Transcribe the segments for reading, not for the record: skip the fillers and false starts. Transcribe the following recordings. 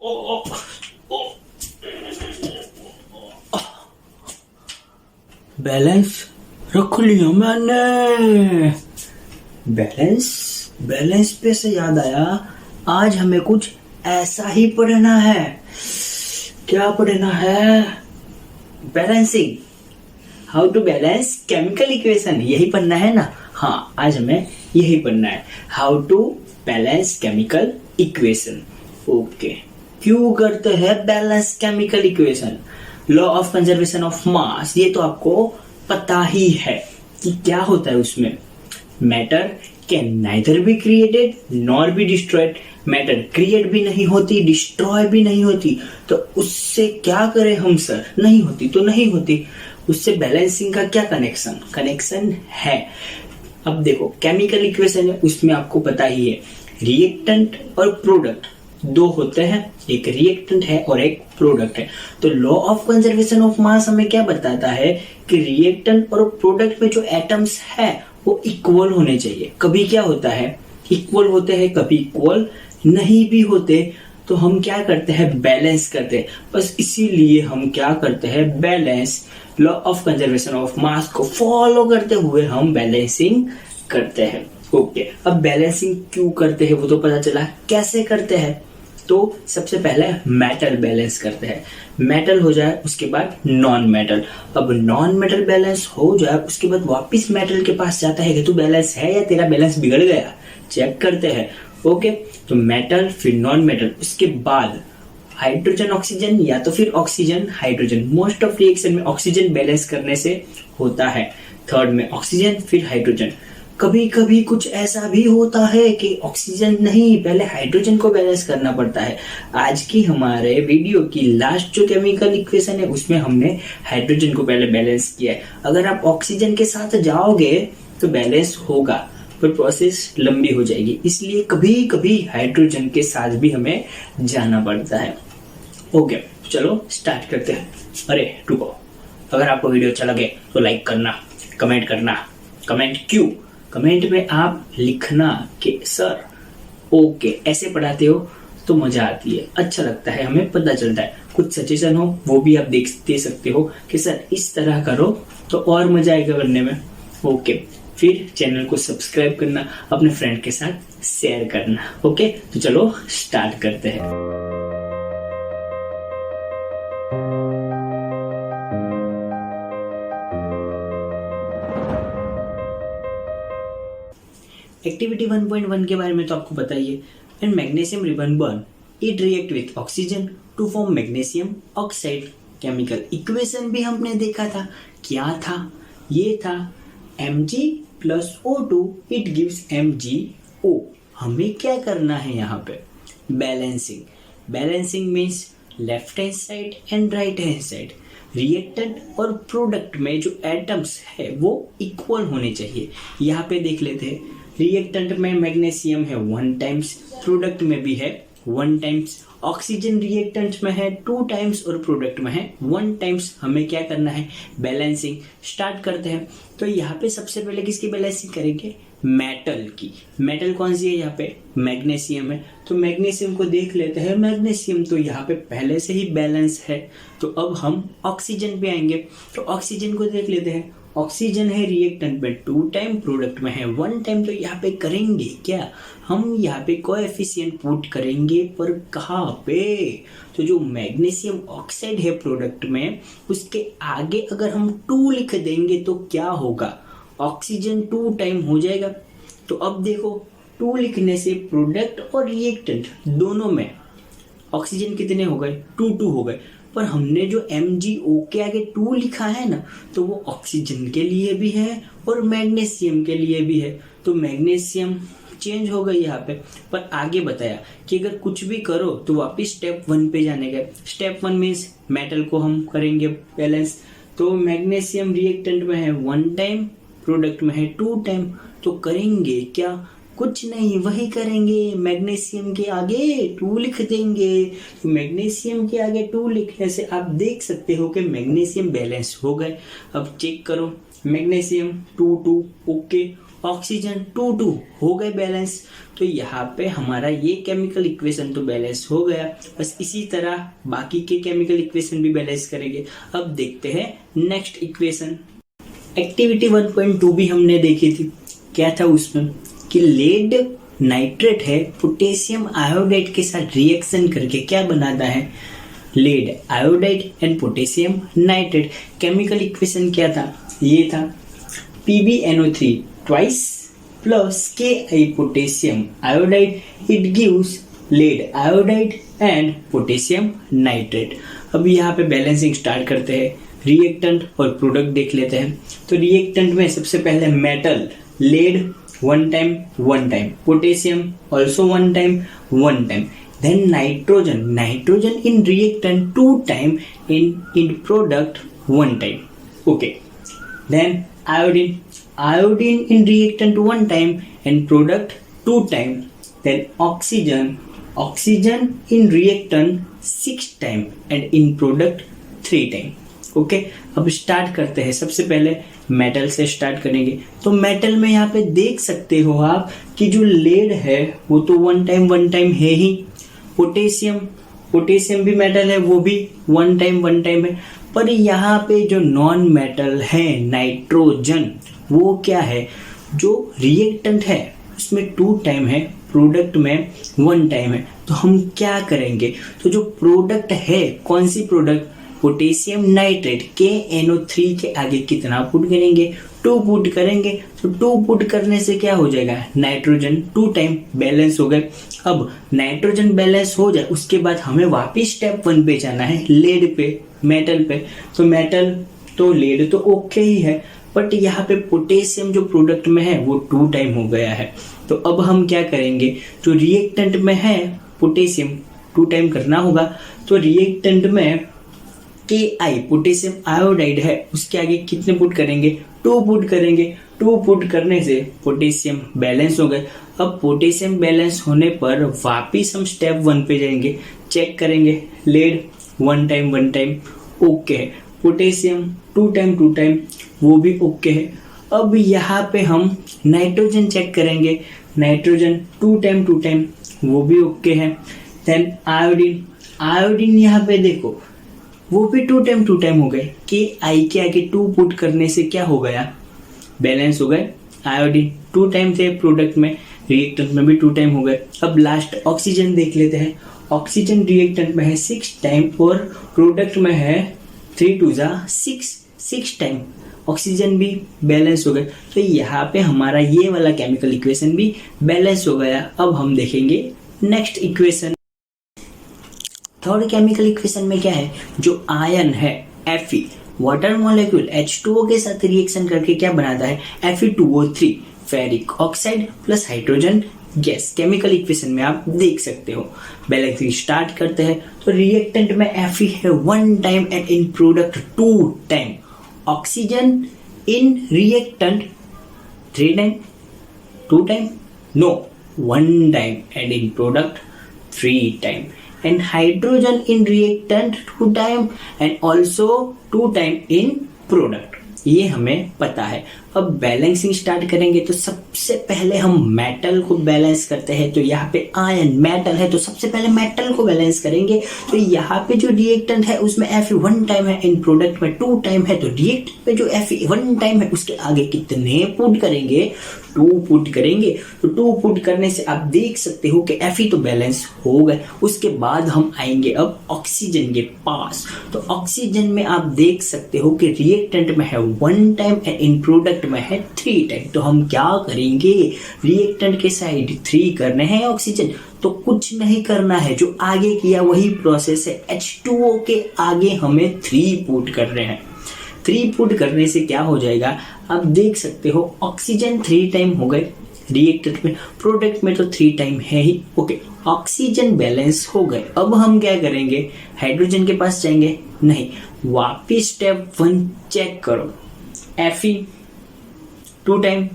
ओ, ओ, ओ, balance रख लिया मैंने। बैलेंस बैलेंस पे से याद आया, आज हमें कुछ ऐसा ही पढ़ना है। क्या पढ़ना है? Balancing, how to balance chemical equation, यही पढ़ना है ना। हाँ, आज हमें यही पढ़ना है, how to balance chemical equation. Okay, क्यों करते हैं balance chemical equation? Law of conservation of mass, ये तो आपको पता ही है कि क्या होता है उसमें। Matter can neither be created nor be destroyed. Matter create भी नहीं होती, डिस्ट्रॉय भी नहीं होती, तो उससे क्या करें हम सर? नहीं होती तो नहीं होती, उससे बैलेंसिंग का क्या कनेक्शन है? अब देखो, केमिकल इक्वेशन है, उसमें आपको पता ही है रिएक्टेंट और प्रोडक्ट दो होते हैं, एक रिएक्टेंट है और एक प्रोडक्ट है। तो लॉ ऑफ कंजर्वेशन ऑफ मास हमें क्या बताता है कि रिएक्टेंट और प्रोडक्ट में जो एटम्स है वो इक्वल होने चाहिए। कभी क्या होता है, इक्वल होते हैं, कभी इक्वल नहीं भी होते, तो हम क्या करते हैं, बैलेंस करते हैं। बस इसीलिए हम क्या करते हैं, balance, law of conservation of मास को फॉलो करते हुए हम बैलेंसिंग करते हैं। ओके, अब बैलेंसिंग क्यों करते हैं वो तो पता चला, कैसे करते हैं। तो सबसे पहले मेटल बैलेंस करते हैं, मेटल हो जाए उसके बाद नॉन मेटल। अब नॉन मेटल बैलेंस हो जाए उसके बाद वापस मेटल के पास जाता है कि तू बैलेंस है या तेरा बैलेंस बिगड़ गया, चेक करते हैं। ओके, तो मेटल फिर नॉन मेटल, उसके बाद हाइड्रोजन ऑक्सीजन या तो फिर oxygen hydrogen. Most of reaction में ऑक्सीजन बैलेंस करने से होता है, थर्ड में ऑक्सीजन फिर हाइड्रोजन। कभी कभी कुछ ऐसा भी होता है कि ऑक्सीजन नहीं, पहले हाइड्रोजन को बैलेंस करना पड़ता है। आज की हमारे वीडियो की लास्ट जो केमिकल इक्वेशन है उसमें हमने हाइड्रोजन को पहले बैलेंस किया है। अगर आप ऑक्सीजन के साथ जाओगे तो बैलेंस होगा, पर प्रोसेस लंबी हो जाएगी, इसलिए कभी कभी हाइड्रोजन के साथ भी हमें जाना पड़ता है। ओके, चलो स्टार्ट करते हैं। अरे रुको, अगर आपको वीडियो अच्छा लगे तो लाइक करना, कमेंट करना। कमेंट क्यों? कमेंट में आप लिखना कि सर ओके ऐसे पढ़ाते हो तो मजा आती है, अच्छा लगता है, हमें पता चलता है। कुछ सजेशन हो वो भी आप दे सकते हो कि सर इस तरह करो तो और मजा आएगा करने में। ओके, फिर चैनल को सब्सक्राइब करना, अपने फ्रेंड के साथ शेयर करना। ओके, तो चलो स्टार्ट करते हैं। एक्टिविटी 1.1 के बारे में तो आपको पता ही है। And magnesium ribbon burn, it react with oxygen to form magnesium oxide. Chemical equation भी हमने देखा था, क्या था? ये था Mg plus O2 it gives MgO। हमें क्या करना है यहाँ पे, balancing. Balancing means left hand side and right hand side, reactant और प्रोडक्ट में जो एटम्स है वो इक्वल होने चाहिए। यहाँ पे देख लेते हैं, रिएक्टेंट में मैग्नीशियम है 1 टाइम्स, प्रोडक्ट में भी है 1 टाइम्स। ऑक्सीजन रिएक्टेंट में है 2 टाइम्स और प्रोडक्ट में है 1 टाइम्स। हमें क्या करना है, बैलेंसिंग। स्टार्ट करते हैं। तो यहाँ पे सबसे पहले किसकी बैलेंसिंग करेंगे, मेटल की। मेटल कौन सी है यहाँ पे, मैग्नीशियम है, तो मैग्नीशियम को देख लेते हैं। मैग्नीशियम तो यहाँ पे पहले से ही बैलेंस है, तो अब हम ऑक्सीजन पे आएंगे। तो ऑक्सीजन को देख लेते हैं, ऑक्सीजन है रिएक्टेंट में 2 टाइम, प्रोडक्ट में है 1 टाइम। तो यहाँ पे करेंगे क्या, हम यहाँ पे कोएफिशिएंट पुट करेंगे, पर कहाँ पे, तो जो मैग्नीशियम ऑक्साइड है प्रोडक्ट में उसके आगे अगर हम 2 लिख देंगे तो क्या होगा, ऑक्सीजन 2 टाइम हो जाएगा। तो अब देखो 2 लिखने से प्रोडक्ट और रिएक्टेंट दोनों में ऑक्सीजन कितने हो गए, 2 हो गए। पर हमने जो MgO के आगे 2 लिखा है ना, तो वो ऑक्सीजन के लिए भी है और मैग्नीशियम के लिए भी है। तो मैग्नीशियम चेंज हो गई यहाँ पे, पर आगे बताया कि अगर कुछ भी करो तो वापिस स्टेप 1 पे जाने का। स्टेप 1 मीन्स मेटल को हम करेंगे बैलेंस। तो मैग्नीशियम रिएक्टेंट में है 1 टाइम, प्रोडक्ट में है 2 टाइम। तो करेंगे क्या, कुछ नहीं, वही करेंगे, मैग्नीशियम के आगे 2 लिख देंगे। तो मैग्नीशियम के आगे 2 लिखने से आप देख सकते हो कि मैग्नीशियम बैलेंस हो गए। अब चेक करो, मैग्नीशियम 2 2 ओके, ऑक्सीजन 2 हो गए बैलेंस। तो यहाँ पे हमारा ये केमिकल इक्वेशन तो बैलेंस हो गया। बस इसी तरह बाकी के केमिकल इक्वेशन भी बैलेंस करेंगे। अब देखते हैं नेक्स्ट इक्वेशन। एक्टिविटी 1.2 भी हमने देखी थी। क्या था उसमें कि लेड नाइट्रेट है पोटेशियम आयोडाइड के साथ रिएक्शन करके क्या बनाता है, lead iodide and potassium nitrate. Chemical equation क्या था, ये था PbNO3 twice plus Ki potassium iodide, it gives lead iodide and potassium nitrate. अब यहाँ पे बैलेंसिंग स्टार्ट करते हैं, रिएक्टेंट और प्रोडक्ट देख लेते हैं। तो रिएक्टेंट में सबसे पहले metal lead 1 time 1 time, potassium also 1 time 1 time, then nitrogen in reactant 2 time, in product 1 time. Okay, then iodine in reactant 1 time and product 2 time, then oxygen in reactant 6 time and in product 3 time. Okay अब start करते हैं। सबसे पहले metal से start करेंगे। तो metal में यहाँ पे देख सकते हो आप कि जो लेड है वो तो 1 टाइम है ही। पोटेशियम भी मेटल है, वो भी 1 टाइम है। पर यहाँ पे जो नॉन मेटल है नाइट्रोजन, वो क्या है, जो रिएक्टेंट है उसमें 2 टाइम है, प्रोडक्ट में 1 टाइम है। तो हम क्या करेंगे, तो जो प्रोडक्ट है, कौन सी प्रोडक्ट, पोटेशियम नाइट्रेट KNO3 के आगे कितना पुट करेंगे, 2 पुट करेंगे। तो 2 पुट करने से क्या हो जाएगा, नाइट्रोजन 2 टाइम बैलेंस हो गए। अब नाइट्रोजन बैलेंस हो जाए उसके बाद हमें वापिस स्टेप 1 पे जाना है, लेड पे, मेटल पे। तो मेटल तो लेड तो ओके ही है, बट यहाँ पे पोटेशियम जो प्रोडक्ट में है वो 2 टाइम हो गया है। तो अब हम क्या करेंगे, जो रिएक्टेंट में है पोटेशियम 2 टाइम करना होगा। तो रिएक्टेंट में Ki पोटेशियम आयोडाइड है, उसके आगे कितने पुट करेंगे, 2 पुट करेंगे। 2 पुट करने से पोटेशियम बैलेंस हो गए। अब पोटेशियम बैलेंस होने पर वापिस हम स्टेप 1 पे जाएंगे, चेक करेंगे, लेड 1 टाइम ओके है, पोटेशियम 2 टाइम वो भी ओके है। अब यहाँ पे हम नाइट्रोजन चेक करेंगे, नाइट्रोजन 2 टाइम वो भी ओके है। देन आयोडीन यहाँ पे देखो वो भी 2 टाइम हो गए। Ki के आगे 2 पुट करने से क्या हो गया, बैलेंस हो गए। आयोडीन 2 टाइम थे प्रोडक्ट में, रिएक्टेंट में भी 2 टाइम हो गए। अब लास्ट ऑक्सीजन देख लेते हैं। ऑक्सीजन रिएक्टेंट में है 6 टाइम और प्रोडक्ट में है 3 2 6 टाइम। ऑक्सीजन भी बैलेंस हो गए। तो यहाँ पे हमारा ये वाला केमिकल इक्वेशन भी बैलेंस हो गया। अब हम देखेंगे next equation. Third chemical equation में क्या है, जो आयन है Fe, वाटर मॉलिक्यूल H2O के साथ रिएक्शन करके क्या बनाता है, Fe2O3, ferric oxide plus hydrogen gas. Chemical equation में आप देख सकते हो। बैलेंसिंग स्टार्ट करते हैं। तो रिएक्टेंट में Fe है 1 time and in product 2 time. Oxygen in reactant 3 time 2 time, no 1 time and in product 3 time. And hydrogen in reactant 2 time and also 2 time in product। ये हमें पता है। अब बैलेंसिंग स्टार्ट करेंगे। तो सबसे पहले हम मेटल को बैलेंस करते हैं। तो यहाँ पे आयन मेटल है तो सबसे पहले मेटल को बैलेंस करेंगे। तो यहाँ पे जो रिएक्टेंट है उसमें Fe 1 टाइम है, इन प्रोडक्ट में 2 टाइम है। तो रिएक्टेंट पे जो Fe 1 टाइम है उसके आगे कितने पुट करेंगे, 2 पुट करेंगे। तो 2 पुट करने से आप देख सकते हो कि Fe तो बैलेंस हो गए। उसके बाद हम आएंगे अब ऑक्सीजन के पास। तो ऑक्सीजन में आप देख सकते हो कि रिएक्टेंट में है 1 टाइम एंड इन प्रोडक्ट में है 3 टाइम। तो हम क्या करेंगे, रिएक्टेंट के साइड 3 करने हैं ऑक्सीजन, तो कुछ नहीं करना है, जो आगे किया वही प्रोसेस है। H2O के आगे हमें 3 पुट करने हैं। 3 पुट करने से क्या हो जाएगा, आप देख सकते हो ऑक्सीजन 3 टाइम हो गए रिएक्टेंट में, प्रोडक्ट में तो 3 टाइम है ही। ओके, ऑक्सीजन बैलेंस हो गए। अब हम क्या करेंगे, हाइड्रोजन के पास जाएंगे, नहीं, वापिस स्टेप 1 चेक करो। Fe 2 time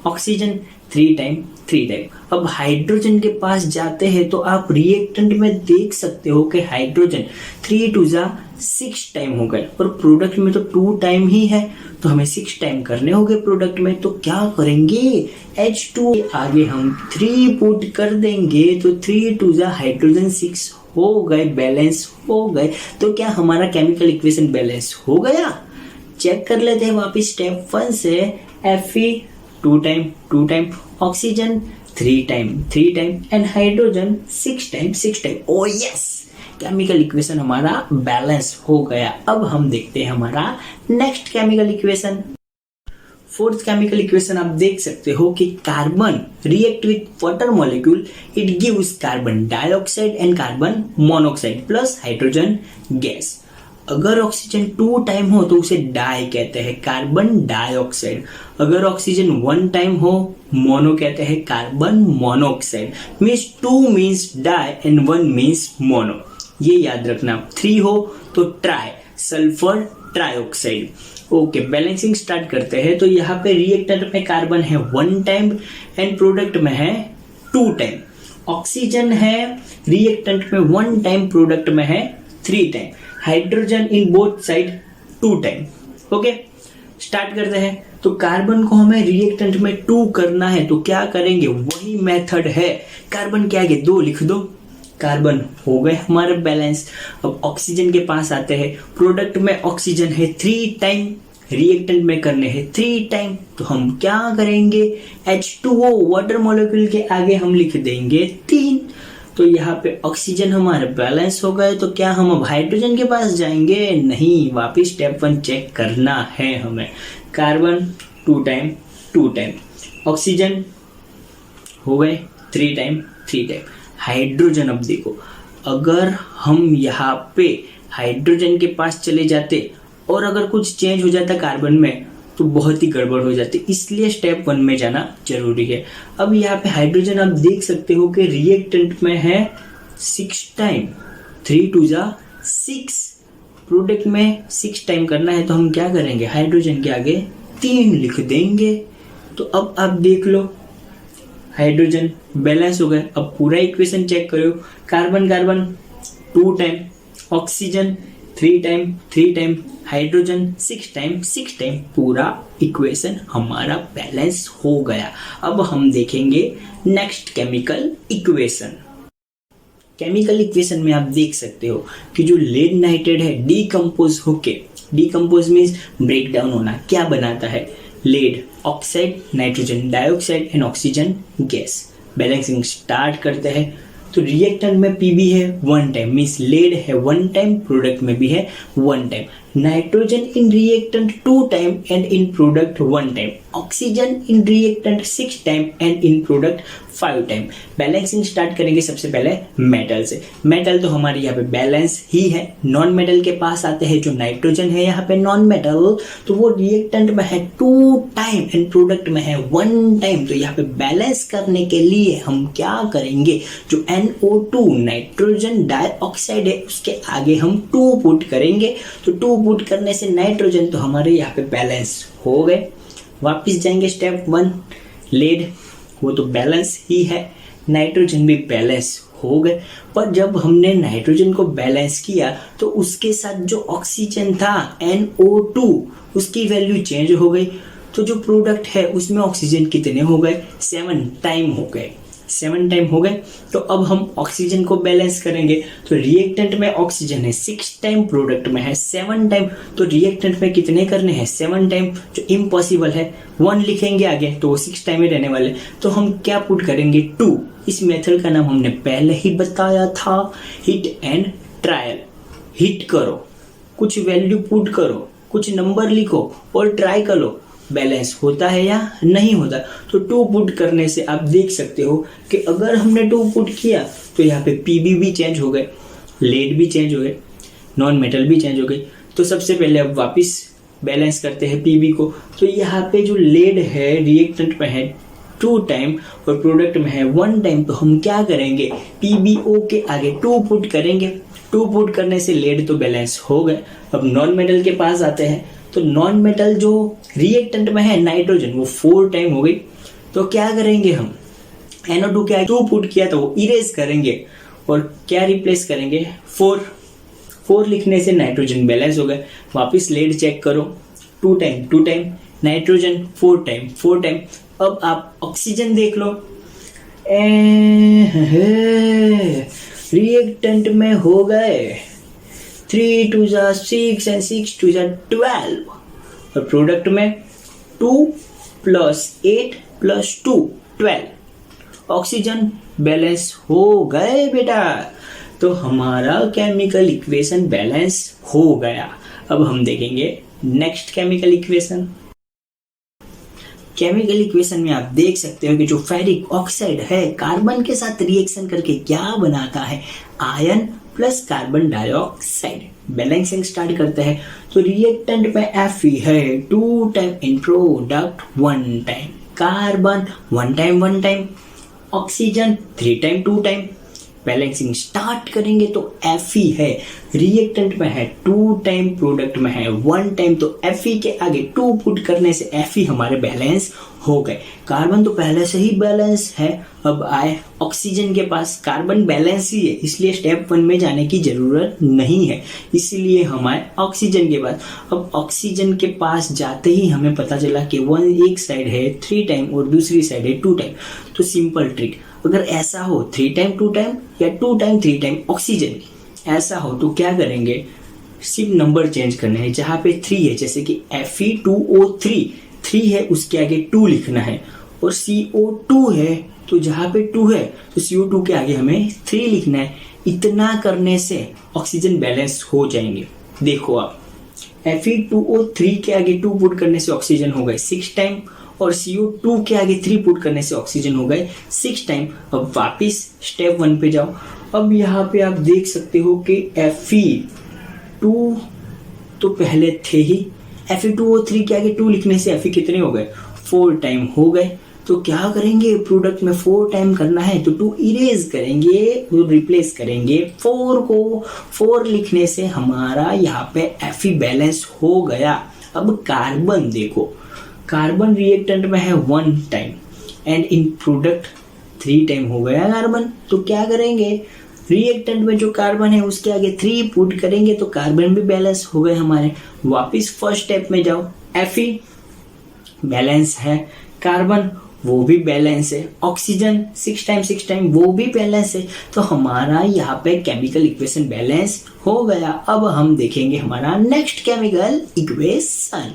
oxygen 3 time 3 time. अब हाइड्रोजन के पास जाते हैं तो आप रिएक्टेंट में देख सकते हो कि हाइड्रोजन 3 2 जा 6 टाइम हो गए, और प्रोडक्ट में तो 2 टाइम ही है, तो हमें 6 टाइम करने होंगे प्रोडक्ट में। तो क्या करेंगे, H2 आगे हम 3 पुट कर देंगे, तो 3 2 जा हाइड्रोजन 6 हो गए, बैलेंस हो गए। तो क्या हमारा केमिकल इक्वेशन बैलेंस हो गया? चेक कर लेते हैं वापिस स्टेप 1 से। Fe 2 time, oxygen 3 time and hydrogen 6 time. O yes, chemical equation हमारा बैलेंस हो गया। अब हम देखते हैं हमारा next chemical equation. Fourth chemical equation आप देख सकते हो कि carbon react with water molecule, it gives carbon dioxide and carbon monoxide plus hydrogen gas. अगर ऑक्सीजन 2 टाइम हो तो उसे डाई कहते हैं, कार्बन डाइऑक्साइड। अगर ऑक्सीजन 1 टाइम हो, मोनो कहते हैं, carbon monoxide. Means 2 means di and 1 means mono, ये याद रखना। 3 हो तो tri, sulphur trioxide. Okay, balancing start करते हैं। तो यहाँ पे रिएक्टेंट में कार्बन है 1 टाइम एंड प्रोडक्ट में है 2 टाइम। ऑक्सीजन है रिएक्टेंट में 1 टाइम, प्रोडक्ट में है 3 time. Hydrogen in both side 2 time. Okay, start करते हैं। तो कार्बन को हमें रिएक्टेंट में 2 करना है, तो क्या करेंगे, वही मेथड है। कार्बन के आगे 2 लिख दो, कार्बन हो गए हमारे बैलेंस। अब ऑक्सीजन के पास आते हैं। प्रोडक्ट में ऑक्सीजन है 3 टाइम, रिएक्टेंट में करने हैं 3 टाइम, तो हम क्या करेंगे, H2O वाटर मॉलिक्यूल के आगे हम लिख देंगे 3। तो यहाँ पे ऑक्सीजन हमारे बैलेंस हो गए। तो क्या हम अब हाइड्रोजन के पास जाएंगे? नहीं, वापिस स्टेप 1 चेक करना है हमें। कार्बन 2 टाइम, ऑक्सीजन हो गए 3 टाइम। हाइड्रोजन, अब देखो, अगर हम यहाँ पे हाइड्रोजन के पास चले जाते और अगर कुछ चेंज हो जाता कार्बन में तो बहुत ही गड़बड़ हो जाती, इसलिए स्टेप 1 में जाना जरूरी है। अब यहाँ पे हाइड्रोजन आप देख सकते हो कि रिएक्टेंट में है 6 टाइम, 3 2 जा 6, प्रोडक्ट में 6 टाइम करना है, तो हम क्या करेंगे, हाइड्रोजन के आगे 3 लिख देंगे। तो अब आप देख लो, हाइड्रोजन बैलेंस हो गए। अब पूरा इक्वेशन चेक करो, carbon 2 time, oxygen 3 time, hydrogen 6 time, पूरा इक्वेशन हमारा बैलेंस हो गया। अब हम देखेंगे next chemical equation. Chemical equation में आप देख सकते हो कि जो लेड नाइट्रेट है डीकम्पोज होके, डीकम्पोज मीन्स ब्रेक डाउन होना, क्या बनाता है, lead oxide, nitrogen dioxide and oxygen gas. Balancing start करते हैं। तो रिएक्टेंट में Pb है 1 टाइम, मीन्स लेड है 1 टाइम, प्रोडक्ट में भी है 1 time. Nitrogen in reactant 2 time and in product 1 time. Oxygen in reactant 6 time and in product 5 time. Balancing start करेंगे सबसे पहले मेटल से। मेटल तो हमारे यहाँ पे बैलेंस ही है। नॉन मेटल के पास आते हैं, जो नाइट्रोजन है यहाँ पे नॉन मेटल, तो वो रिएक्टेंट में है 2 टाइम एंड प्रोडक्ट में है 1 टाइम। तो यहाँ पे बैलेंस करने के लिए हम क्या करेंगे, जो NO2 नाइट्रोजन डाइऑक्साइड है उसके आगे हम 2 पुट करेंगे। तो 2 पुट करने से नाइट्रोजन तो हमारे यहाँ पे बैलेंस हो गए। वापिस जाएंगे स्टेप 1, लेड वो तो बैलेंस ही है, नाइट्रोजन भी बैलेंस हो गए। पर जब हमने नाइट्रोजन को बैलेंस किया तो उसके साथ जो ऑक्सीजन था NO2 उसकी वैल्यू चेंज हो गई। तो जो प्रोडक्ट है उसमें ऑक्सीजन कितने हो गए, 7 टाइम हो गए, 7 टाइम हो गए। तो अब हम ऑक्सीजन को बैलेंस करेंगे। तो रिएक्टेंट में ऑक्सीजन है 6 टाइम, प्रोडक्ट में है 7 टाइम। तो रिएक्टेंट में कितने करने हैं, 7 टाइम, जो इम्पॉसिबल है। 1 लिखेंगे आगे तो वो 6 टाइम में रहने वाले। तो हम क्या पुट करेंगे, 2। इस मेथड का नाम हमने पहले ही बताया था, हिट एंड ट्रायल। हिट करो, कुछ वैल्यू पुट करो, कुछ नंबर लिखो और ट्राई करो बैलेंस होता है या नहीं होता। तो 2 पुट करने से आप देख सकते हो कि अगर हमने 2 पुट किया तो यहाँ पे Pb भी चेंज हो गए, लेड भी चेंज हो गए, नॉन मेटल भी चेंज हो गई। तो सबसे पहले अब वापिस बैलेंस करते हैं Pb को। तो यहाँ पे जो लेड है रिएक्टेंट में है 2 टाइम और प्रोडक्ट में है 1 टाइम। तो हम क्या करेंगे, PbO के आगे 2 पुट करेंगे। 2 पुट करने से लेड तो बैलेंस हो गए। अब नॉन मेटल के पास आते हैं। तो नॉन मेटल जो रिएक्टेंट में है नाइट्रोजन वो 4 टाइम हो गई। तो क्या करेंगे हम, NO2 के आगे 2 पुट किया तो वो इरेज करेंगे और क्या रिप्लेस करेंगे 4 लिखने से नाइट्रोजन बैलेंस हो गया। वापिस लेड चेक करो 2 टाइम नाइट्रोजन 4 टाइम। अब आप ऑक्सीजन देख लो, रिएक्टेंट में हो गए 3 2 6 and 6 2 12 और प्रोडक्ट में 2 + 8 + 2 12 ऑक्सीजन बैलेंस हो गए बेटा। तो हमारा केमिकल इक्वेशन बैलेंस हो गया। अब हम देखेंगे next chemical equation. Chemical equation में आप देख सकते हो कि जो फेरिक ऑक्साइड है कार्बन के साथ रिएक्शन करके क्या बनाता है, iron plus carbon dioxide. Balancing start करते हैं तो रिएक्टेंट में Fe है 2 time, in product 1 time, carbon 1 time, oxygen 3 time 2 time. Balancing start करेंगे तो Fe है रिएक्टेंट में है 2 टाइम, प्रोडक्ट में है 1 टाइम, तो Fe के आगे 2 पुट करने से Fe हमारे बैलेंस हो गए। कार्बन तो पहले से ही बैलेंस है। अब आए ऑक्सीजन के पास, कार्बन बैलेंस ही है इसलिए स्टेप 1 में जाने की जरूरत नहीं है, इसलिए हम आए ऑक्सीजन के पास। अब ऑक्सीजन के पास जाते ही हमें पता चला कि एक साइड है 3 टाइम और दूसरी साइड है 2 टाइम। तो सिंपल ट्रिक, अगर ऐसा हो 3 टाइम 2 टाइम या 2 टाइम 3 टाइम ऑक्सीजन ऐसा हो तो क्या करेंगे, सिर्फ नंबर चेंज करने हैं। जहां पे 3 है जैसे कि Fe2O3 3 है उसके आगे 2 लिखना है, और CO2 है तो जहां पे 2 है तो CO2 के आगे हमें 3 लिखना है। इतना करने से ऑक्सीजन बैलेंस हो जाएंगे। देखो आप Fe2O3 के आगे 2 पुट करने से ऑक्सीजन हो गए 6 टाइम, और CO2 के आगे 3 पुट करने से ऑक्सीजन हो गए 6 टाइम। अब वापिस स्टेप 1 पे जाओ। अब यहाँ पे आप देख सकते हो कि Fe2 तो पहले थे ही, Fe2O3 के आगे 2 लिखने से Fe कितने हो गए 4 टाइम हो गए। तो क्या करेंगे, प्रोडक्ट में 4 टाइम करना है तो 2 इरेज करेंगे और रिप्लेस करेंगे 4 को। 4 लिखने से हमारा यहाँ पे Fe बैलेंस हो गया। अब कार्बन देखो, कार्बन रिएक्टेंट में है 1 time and in product 3 time हो गया कार्बन। तो क्या करेंगे, रिएक्टेंट में जो कार्बन है उसके आगे 3 पुट करेंगे तो कार्बन भी बैलेंस हो गए हमारे। वापिस फर्स्ट स्टेप में जाओ, Fe बैलेंस है, कार्बन वो भी बैलेंस है, ऑक्सीजन 6 टाइम वो भी बैलेंस है। तो हमारा यहाँ पे केमिकल इक्वेशन बैलेंस हो गया। अब हम देखेंगे हमारा नेक्स्ट केमिकल इक्वेशन।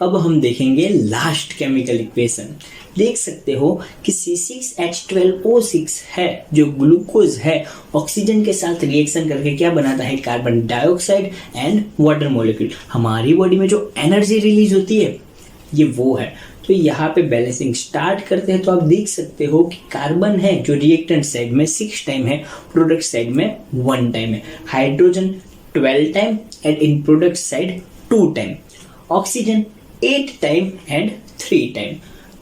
अब हम देखेंगे लास्ट केमिकल इक्वेशन। देख सकते हो कि C6H12O6 है जो ग्लूकोज है, ऑक्सीजन के साथ रिएक्शन करके क्या बनाता है, carbon dioxide and water molecule. हमारी बॉडी में जो एनर्जी रिलीज होती है ये वो है। तो यहाँ पे बैलेंसिंग स्टार्ट करते हैं तो आप देख सकते हो कि कार्बन है जो रिएक्टेंट साइड में 6 टाइम है, प्रोडक्ट साइड में 1 टाइम है, hydrogen 12 time and in product side 2 time, oxygen 8 time and 3 time.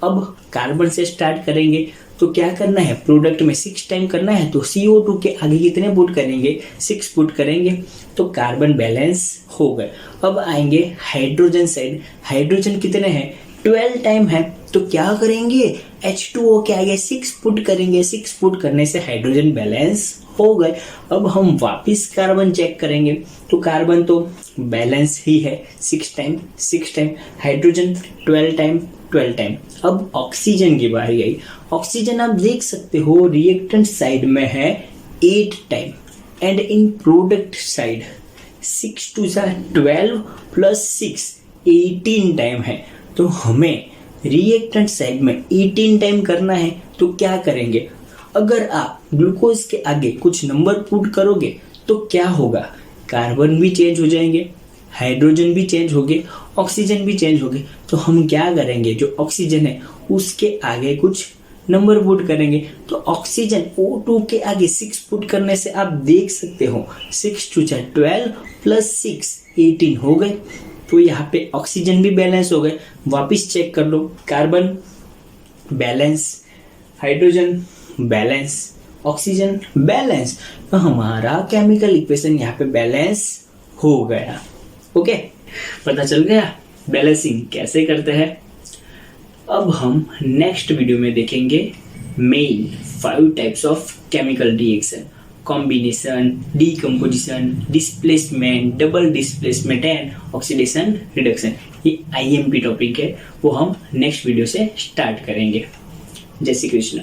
अब कार्बन से स्टार्ट करेंगे तो क्या करना है, प्रोडक्ट में 6 टाइम करना है तो CO2 के आगे कितने पुट करेंगे, 6 पुट करेंगे तो कार्बन बैलेंस हो गए। अब आएंगे हाइड्रोजन साइड, हाइड्रोजन कितने हैं 12 टाइम है तो क्या करेंगे, H2O के आगे 6 पुट करेंगे, 6 पुट करने से हाइड्रोजन बैलेंस हो गए। अब हम वापिस कार्बन चेक करेंगे तो कार्बन तो बैलेंस ही है 6 टाइम, हाइड्रोजन 12 टाइम। अब ऑक्सीजन की बारी आई। ऑक्सीजन आप देख सकते हो रिएक्टेंट साइड में है 8 time and in product side 6 2 12 plus 6 18 time है। तो हमें रिएक्टेंट साइड में 18 टाइम करना है तो क्या करेंगे, अगर आप ग्लूकोज के आगे कुछ नंबर पुट करोगे तो क्या होगा, कार्बन भी चेंज हो जाएंगे, हाइड्रोजन भी चेंज होंगे, ऑक्सीजन भी चेंज होंगे। तो हम क्या करेंगे, जो ऑक्सीजन है उसके आगे कुछ नंबर पुट करेंगे। तो ऑक्सीजन O2 के आगे 6 पुट करने से आप देख सकते हो 6 2 12 प्लस 6 18 हो गए। तो यहाँ पे ऑक्सीजन भी बैलेंस हो गए। वापिस चेक कर लो, carbon balance, hydrogen balance, oxygen balance. तो हमारा केमिकल इक्वेशन यहाँ पे बैलेंस हो गया। ओके, पता चल गया बैलेंसिंग कैसे करते हैं। अब हम नेक्स्ट वीडियो में देखेंगे main 5 types of chemical reaction, combination, decomposition, displacement, double displacement and oxidation reduction. ये आईएमपी टॉपिक है, वो हम नेक्स्ट वीडियो से स्टार्ट करेंगे। जय श्री कृष्ण।